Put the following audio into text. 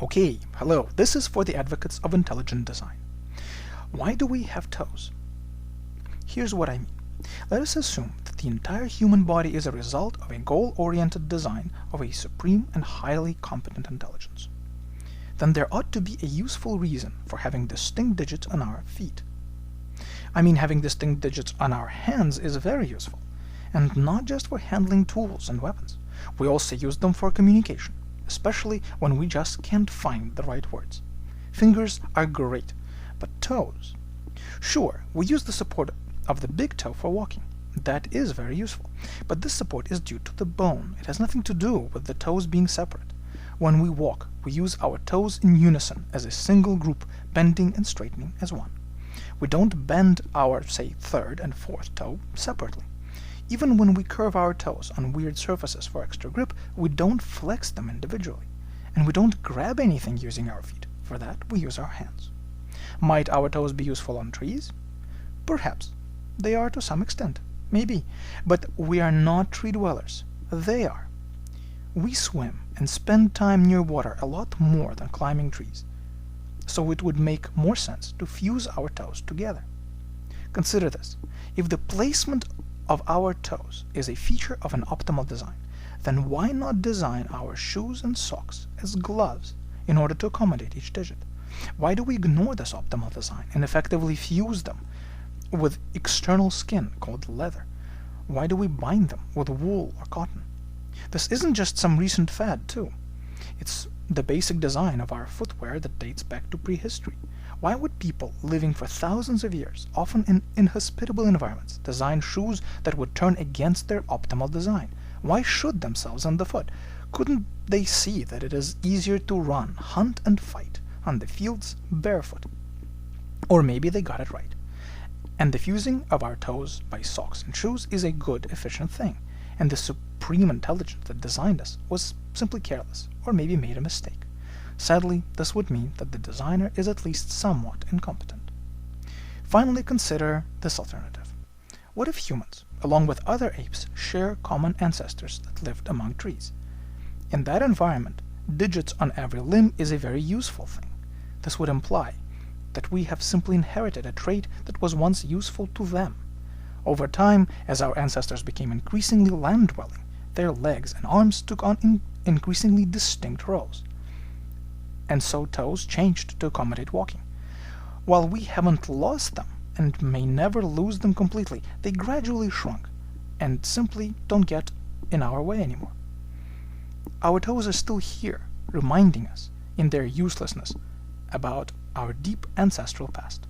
Okay, hello, this is for the advocates of intelligent design. Why do we have toes? Here's what I mean. Let us assume that the entire human body is a result of a goal-oriented design of a supreme and highly competent intelligence. Then there ought to be a useful reason for having distinct digits on our feet. I mean, having distinct digits on our hands is very useful, and not just for handling tools and weapons. We also use them for communication, especially when we just can't find the right words. Fingers are great, but toes? Sure, we use the support of the big toe for walking. That is very useful, but this support is due to the bone. It has nothing to do with the toes being separate. When we walk, we use our toes in unison as a single group, bending and straightening as one. We don't bend our, say, third and fourth toe separately. Even when we curve our toes on weird surfaces for extra grip, we don't flex them individually. And we don't grab anything using our feet. For that, we use our hands. Might our toes be useful on trees? Perhaps. They are to some extent. Maybe. But we are not tree dwellers. They are. We swim and spend time near water a lot more than climbing trees. So it would make more sense to fuse our toes together. Consider this. If the placement of our toes is a feature of an optimal design, then why not design our shoes and socks as gloves in order to accommodate each digit? Why do we ignore this optimal design and effectively fuse them with external skin called leather? Why do we bind them with wool or cotton? This isn't just some recent fad, too. It's the basic design of our footwear that dates back to prehistory. Why would people living for thousands of years, often in inhospitable environments, design shoes that would turn against their optimal design? Why shoot themselves on the foot? Couldn't they see that it is easier to run, hunt, and fight on the fields barefoot? Or maybe they got it right. And the fusing of our toes by socks and shoes is a good, efficient thing, and the supreme intelligence that designed us was simply careless, or maybe made a mistake. Sadly, this would mean that the designer is at least somewhat incompetent. Finally, consider this alternative. What if humans, along with other apes, share common ancestors that lived among trees? In that environment, digits on every limb is a very useful thing. This would imply that we have simply inherited a trait that was once useful to them. Over time, as our ancestors became increasingly land-dwelling, their legs and arms took on increasingly distinct roles. And so toes changed to accommodate walking. While we haven't lost them, and may never lose them completely, they gradually shrunk, and simply don't get in our way anymore. Our toes are still here, reminding us, in their uselessness, about our deep ancestral past.